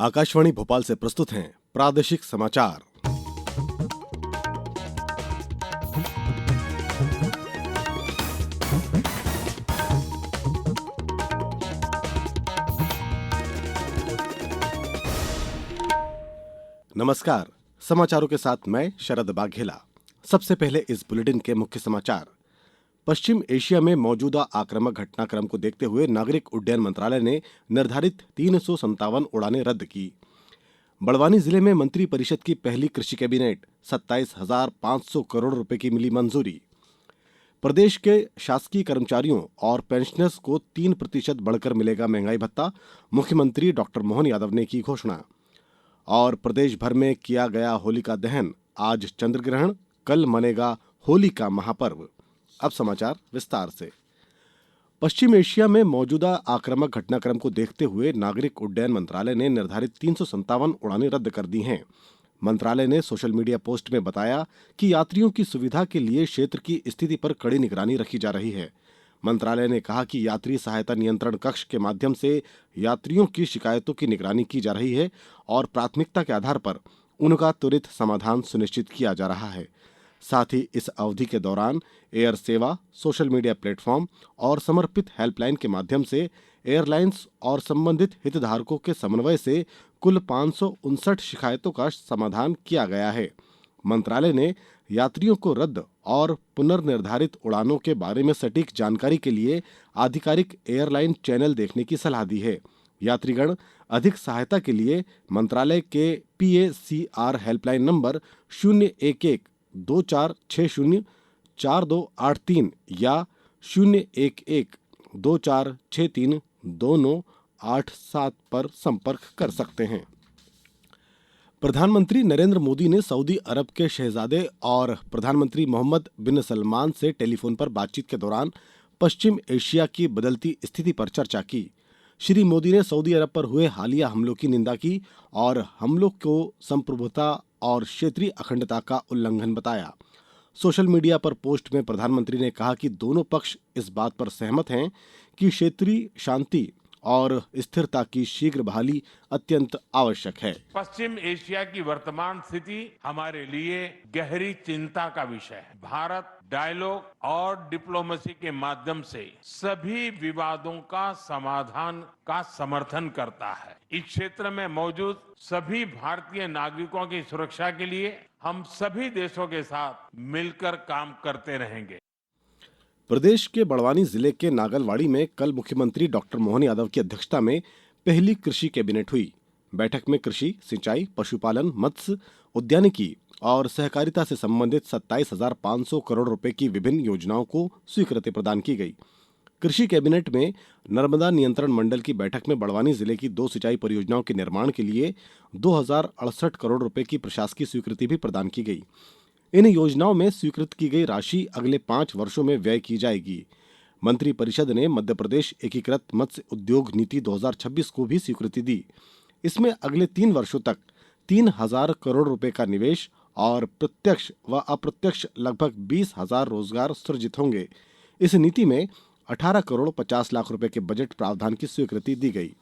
आकाशवाणी भोपाल से प्रस्तुत हैं प्रादेशिक समाचार। नमस्कार, समाचारों के साथ मैं शरद बाघेला। सबसे पहले इस बुलेटिन के मुख्य समाचार। पश्चिम एशिया में मौजूदा आक्रामक घटनाक्रम को देखते हुए नागरिक उड्डयन मंत्रालय ने निर्धारित 357 उड़ानें रद्द की। बड़वानी जिले में मंत्री परिषद की पहली कृषि कैबिनेट, 27,500 करोड़ रुपए की मिली मंजूरी। प्रदेश के शासकीय कर्मचारियों और पेंशनर्स को 3% बढ़कर मिलेगा महंगाई भत्ता, मुख्यमंत्री डॉक्टर मोहन यादव ने की घोषणा। और प्रदेश भर में किया गया होलिका दहन, आज चंद्रग्रहण, कल मनेगा होली का महापर्व। अब समाचार विस्तार से। पश्चिम एशिया में मौजूदा आक्रामक घटनाक्रम को देखते हुए नागरिक उड्डयन मंत्रालय ने निर्धारित 357 उड़ानें रद्द कर दी हैं। मंत्रालय ने सोशल मीडिया पोस्ट में बताया कि यात्रियों की सुविधा के लिए क्षेत्र की स्थिति पर कड़ी निगरानी रखी जा रही है। मंत्रालय ने कहा कि यात्री सहायता नियंत्रण कक्ष के माध्यम से यात्रियों की शिकायतों की निगरानी की जा रही है और प्राथमिकता के आधार पर उनका त्वरित समाधान सुनिश्चित किया जा रहा है। साथ ही इस अवधि के दौरान एयर सेवा, सोशल मीडिया प्लेटफॉर्म और समर्पित हेल्पलाइन के माध्यम से एयरलाइंस और संबंधित हितधारकों के समन्वय से कुल 559 शिकायतों का समाधान किया गया है। मंत्रालय ने यात्रियों को रद्द और पुनर्निर्धारित उड़ानों के बारे में सटीक जानकारी के लिए आधिकारिक एयरलाइन चैनल देखने की सलाह दी है। यात्रीगण अधिक सहायता के लिए मंत्रालय के PACR हेल्पलाइन नंबर 011-2460-4283 या 011-2463-2987 पर संपर्क कर सकते हैं। प्रधानमंत्री नरेंद्र मोदी ने सऊदी अरब के शहजादे और प्रधानमंत्री मोहम्मद बिन सलमान से टेलीफोन पर बातचीत के दौरान पश्चिम एशिया की बदलती स्थिति पर चर्चा की। श्री मोदी ने सऊदी अरब पर हुए हालिया हमलों की निंदा की और हमलों को संप्रभुता और क्षेत्रीय अखंडता का उल्लंघन बताया। सोशल मीडिया पर पोस्ट में प्रधानमंत्री ने कहा कि दोनों पक्ष इस बात पर सहमत हैं कि क्षेत्रीय शांति और स्थिरता की शीघ्र बहाली अत्यंत आवश्यक है। पश्चिम एशिया की वर्तमान स्थिति हमारे लिए गहरी चिंता का विषय है। भारत डायलॉग और डिप्लोमेसी के माध्यम से सभी विवादों का समाधान का समर्थन करता है। इस क्षेत्र में मौजूद सभी भारतीय नागरिकों की सुरक्षा के लिए हम सभी देशों के साथ मिलकर काम करते रहेंगे। प्रदेश के बड़वानी जिले के नागलवाड़ी में कल मुख्यमंत्री डॉक्टर मोहन यादव की अध्यक्षता में पहली कृषि कैबिनेट हुई। बैठक में कृषि, सिंचाई, पशुपालन, मत्स्य, उद्यानिकी और सहकारिता से संबंधित 27,500 करोड़ रुपए की विभिन्न योजनाओं को स्वीकृति प्रदान की गई। कृषि कैबिनेट में नर्मदा नियंत्रण मंडल की बैठक में बड़वानी जिले की 2 सिंचाई परियोजनाओं के निर्माण के लिए 2,068 करोड़ रुपए की प्रशासकीय स्वीकृति भी प्रदान की गई। इन योजनाओं में स्वीकृत की गई राशि अगले 5 वर्षों में व्यय की जाएगी। मंत्री परिषद ने मध्य प्रदेश एकीकृत मत्स्य उद्योग नीति 2026 को भी स्वीकृति दी। इसमें अगले 3 वर्षों तक 3,000 करोड़ रुपए का निवेश और प्रत्यक्ष व अप्रत्यक्ष लगभग 20,000 रोजगार सृजित होंगे। इस नीति में 18 करोड़ 50 लाख रुपए के बजट प्रावधान की स्वीकृति दी गई।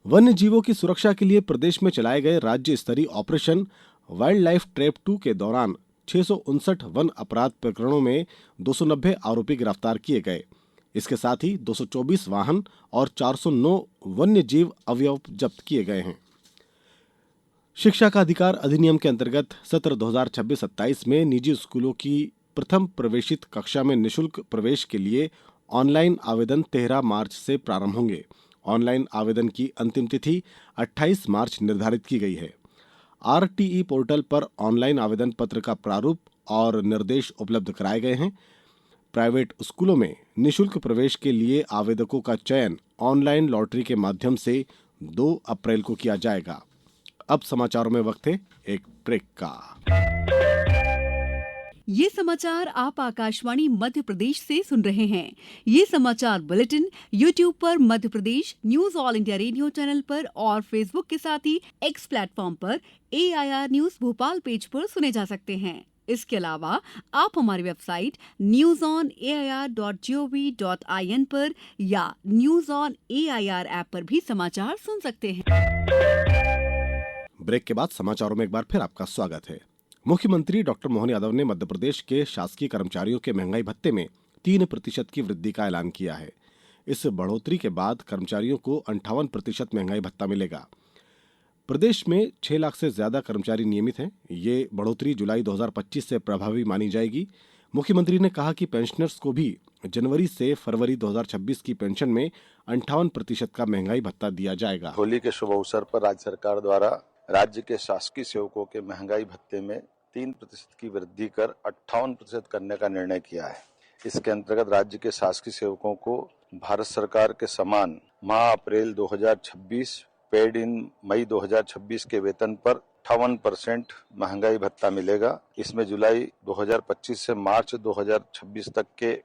वन्य जीवों की सुरक्षा के लिए प्रदेश में चलाए गए राज्य स्तरीय ऑपरेशन वाइल्ड लाइफ ट्रैप 2 के दौरान 659 वन अपराध प्रकरणों में 290 आरोपी गिरफ्तार किए गए। इसके साथ ही 224 वाहन और 409 वन्य जीव अवयव जब्त किए गए हैं। शिक्षा का अधिकार अधिनियम के अंतर्गत सत्र 2026-27 में निजी स्कूलों की प्रथम प्रवेशित कक्षा में निःशुल्क प्रवेश के लिए ऑनलाइन आवेदन 13 मार्च से प्रारंभ होंगे। ऑनलाइन आवेदन की अंतिम तिथि 28 मार्च निर्धारित की गई है। RTE पोर्टल पर ऑनलाइन आवेदन पत्र का प्रारूप और निर्देश उपलब्ध कराए गए हैं। प्राइवेट स्कूलों में निःशुल्क प्रवेश के लिए आवेदकों का चयन ऑनलाइन लॉटरी के माध्यम से 2 अप्रैल को किया जाएगा। अब समाचारों में वक्त है एक ब्रेक का। ये समाचार आप आकाशवाणी मध्य प्रदेश से सुन रहे हैं। ये समाचार बुलेटिन YouTube पर Madhya Pradesh news all India radio channel पर और फेसबुक के साथ ही X प्लेटफॉर्म पर AIR न्यूज भोपाल पेज पर सुने जा सकते हैं। इसके अलावा आप हमारी वेबसाइट newsonair.gov.in पर या न्यूज ऑन एआईआर ऐप पर भी समाचार सुन सकते हैं। ब्रेक के बाद समाचारों में एक बार फिर आपका स्वागत है। मुख्यमंत्री डॉक्टर मोहन यादव ने मध्य प्रदेश के शासकीय कर्मचारियों के महंगाई भत्ते में 3% की वृद्धि का ऐलान किया है। इस बढ़ोतरी के बाद कर्मचारियों को 58% महंगाई भत्ता मिलेगा। प्रदेश में 6 लाख से ज्यादा कर्मचारी नियमित हैं। ये बढ़ोतरी जुलाई 2025 से प्रभावी मानी जाएगी। मुख्यमंत्री ने कहा कि पेंशनर्स को भी जनवरी से फरवरी 2026 की पेंशन में 58% का महंगाई भत्ता दिया जाएगा। होली के शुभ अवसर पर राज्य सरकार द्वारा राज्य के शासकीय सेवकों के महंगाई भत्ते में 3% की वृद्धि कर 58% करने का निर्णय किया है। इसके अंतर्गत राज्य के शासकीय सेवकों को भारत सरकार के समान माह अप्रैल 2026 पेड इन मई 2026 के वेतन पर 58% महंगाई भत्ता मिलेगा। इसमें जुलाई 2025 से मार्च 2026 तक के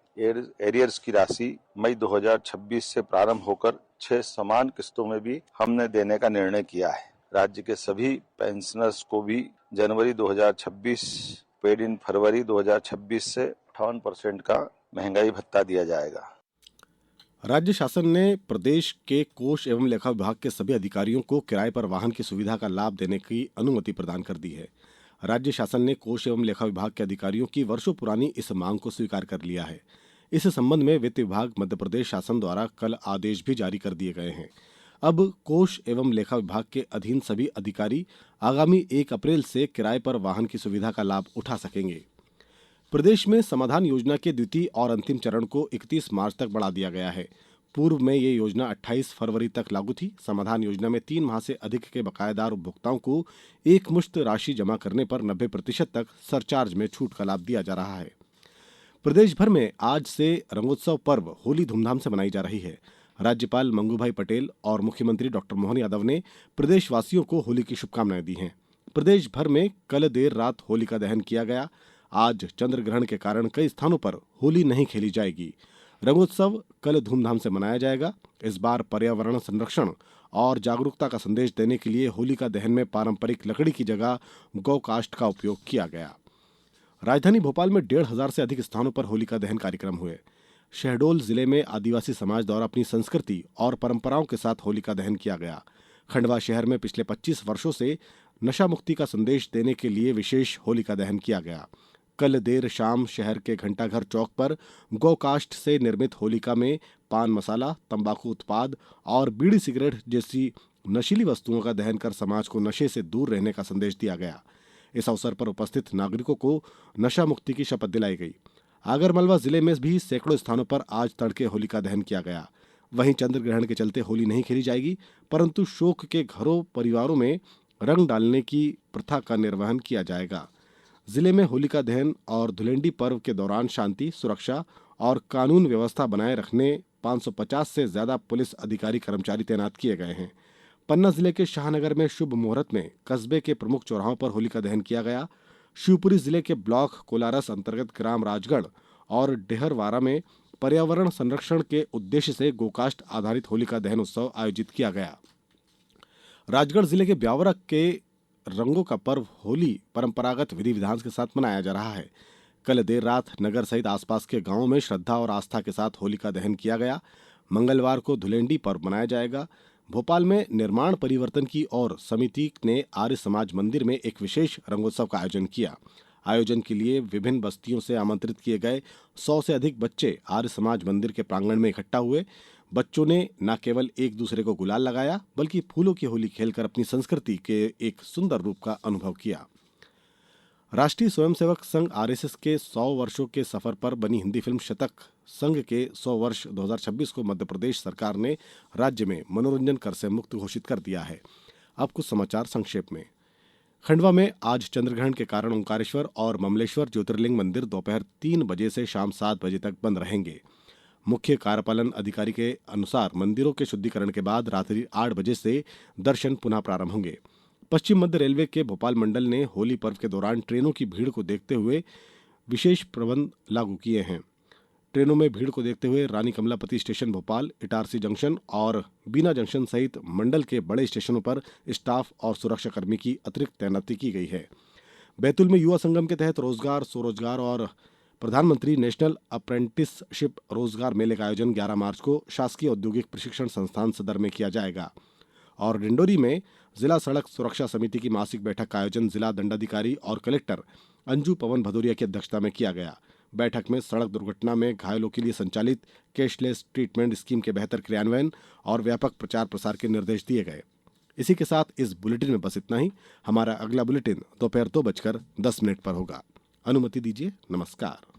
एरियर्स की राशि मई 2026 से प्रारंभ होकर 6 समान किस्तों में भी हमने देने का निर्णय किया है। राज्य के सभी पेंशनर्स को भी जनवरी 2026 पेड इन फरवरी 2026 से 58% का महंगाई भत्ता दिया जाएगा। राज्य शासन ने प्रदेश के कोष एवं लेखा विभाग के सभी अधिकारियों को किराए पर वाहन की सुविधा का लाभ देने की अनुमति प्रदान कर दी है। राज्य शासन ने कोष एवं लेखा विभाग के अधिकारियों की वर्षों पुरानी इस मांग को स्वीकार कर लिया है। इस संबंध में वित्त विभाग मध्य प्रदेश शासन द्वारा कल आदेश भी जारी कर दिए गए हैं। अब कोष एवं लेखा विभाग के अधीन सभी अधिकारी आगामी 1 अप्रैल से किराए पर वाहन की सुविधा का लाभ उठा सकेंगे। प्रदेश में समाधान योजना के द्वितीय और अंतिम चरण को 31 मार्च तक बढ़ा दिया गया है। पूर्व में ये योजना 28 फरवरी तक लागू थी। समाधान योजना में 3 माह से अधिक के बकायेदार उपभोक्ताओं को एक मुश्त राशि जमा करने पर 90% तक सरचार्ज में छूट का लाभ दिया जा रहा है। प्रदेश भर में आज से रंगोत्सव पर्व होली धूमधाम से मनाई जा रही है। राज्यपाल मंगूभाई पटेल और मुख्यमंत्री डॉक्टर मोहन यादव ने प्रदेशवासियों को होली की शुभकामनाएं दी हैं। प्रदेश भर में कल देर रात होलिका दहन किया गया। आज चंद्र ग्रहण के कारण कई स्थानों पर होली नहीं खेली जाएगी। रंगोत्सव कल धूमधाम से मनाया जाएगा। इस बार पर्यावरण संरक्षण और जागरूकता का संदेश देने के लिए होलिका दहन में पारंपरिक लकड़ी की जगह गौ काष्ठ का उपयोग किया गया। राजधानी भोपाल में 1,500 से अधिक स्थानों पर होलिका दहन कार्यक्रम हुए। शहडोल जिले में आदिवासी समाज द्वारा अपनी संस्कृति और परंपराओं के साथ होलिका दहन किया गया। खंडवा शहर में पिछले 25 वर्षों से नशा मुक्ति का संदेश देने के लिए विशेष होलिका दहन किया गया। कल देर शाम शहर के घंटाघर चौक पर गौकाष्ठ से निर्मित होलिका में पान मसाला, तंबाकू उत्पाद और बीड़ी सिगरेट जैसी नशीली वस्तुओं का दहन कर समाज को नशे से दूर रहने का संदेश दिया गया। इस अवसर पर उपस्थित नागरिकों को नशा मुक्ति की शपथ दिलाई गई। आगरमालवा जिले में भी सैकड़ों स्थानों पर आज तड़के होलिका दहन किया गया। वहीं चंद्र ग्रहण के चलते होली नहीं खेली जाएगी, परंतु शोक के घरों परिवारों में रंग डालने की प्रथा का निर्वहन किया जाएगा। जिले में होलिका दहन और धुलेंडी पर्व के दौरान शांति, सुरक्षा और कानून व्यवस्था बनाए रखने 550 से ज्यादा पुलिस अधिकारी कर्मचारी तैनात किए गए हैं। पन्ना जिले के शाहनगर में शुभ मुहूर्त में कस्बे के प्रमुख चौराहों पर होलिका दहन किया गया। शिवपुरी जिले के ब्लॉक कोलारस अंतर्गत ग्राम राजगढ़ और डेहरवारा में पर्यावरण संरक्षण के उद्देश्य से गोकाष्ठ आधारित होलिका दहन उत्सव आयोजित किया गया। राजगढ़ जिले के ब्यावरा के रंगों का पर्व होली परंपरागत विधि विधान के साथ मनाया जा रहा है। कल देर रात नगर सहित आसपास के गांवों में श्रद्धा और आस्था के साथ होलिका दहन किया गया। मंगलवार को धुलेंडी पर्व मनाया जाएगा। भोपाल में निर्माण परिवर्तन की ओर समिति ने आर्य समाज मंदिर में एक विशेष रंगोत्सव का आयोजन किया। आयोजन के लिए विभिन्न बस्तियों से आमंत्रित किए गए 100 से अधिक बच्चे आर्य समाज मंदिर के प्रांगण में इकट्ठा हुए। बच्चों ने न केवल एक दूसरे को गुलाल लगाया, बल्कि फूलों की होली खेलकर अपनी संस्कृति के एक सुंदर रूप का अनुभव किया। राष्ट्रीय स्वयंसेवक संघ आरएसएस के 100 वर्षों के सफर पर बनी हिंदी फिल्म शतक संघ के 100 वर्ष 2026 को मध्य प्रदेश सरकार ने राज्य में मनोरंजन कर से मुक्त घोषित कर दिया है। अब कुछ समाचार संक्षेप में। खंडवा में आज चंद्रग्रहण के कारण ओंकारेश्वर और ममलेश्वर ज्योतिर्लिंग मंदिर दोपहर 3 बजे से शाम 7 बजे तक बंद रहेंगे। मुख्य कार्यपालन अधिकारी के अनुसार मंदिरों के शुद्धिकरण के बाद रात्रि 8 बजे से दर्शन पुनः प्रारंभ होंगे। पश्चिम मध्य रेलवे के भोपाल मंडल ने होली पर्व के दौरान ट्रेनों की भीड़ को देखते हुए विशेष प्रबंध लागू किए हैं। ट्रेनों में भीड़ को देखते हुए रानी कमलापति स्टेशन भोपाल, इटारसी जंक्शन और बीना जंक्शन सहित मंडल के बड़े स्टेशनों पर स्टाफ और सुरक्षाकर्मी की अतिरिक्त तैनाती की गई है। बैतूल में युवा संगम के तहत रोजगार, स्वरोजगार और प्रधानमंत्री नेशनल अप्रेंटिसशिप रोजगार मेले का आयोजन 11 मार्च को शासकीय औद्योगिक प्रशिक्षण संस्थान सदर में किया जाएगा। और डिंडोरी में जिला सड़क सुरक्षा समिति की मासिक बैठक का आयोजन जिला दंडाधिकारी और कलेक्टर अंजू पवन भदौरिया की अध्यक्षता में किया गया। बैठक में सड़क दुर्घटना में घायलों के लिए संचालित कैशलेस ट्रीटमेंट स्कीम के बेहतर क्रियान्वयन और व्यापक प्रचार प्रसार के निर्देश दिए गए। इसी के साथ इस बुलेटिन में बस इतना ही। हमारा अगला बुलेटिन दोपहर 2:10 पर होगा। अनुमति दीजिए। नमस्कार।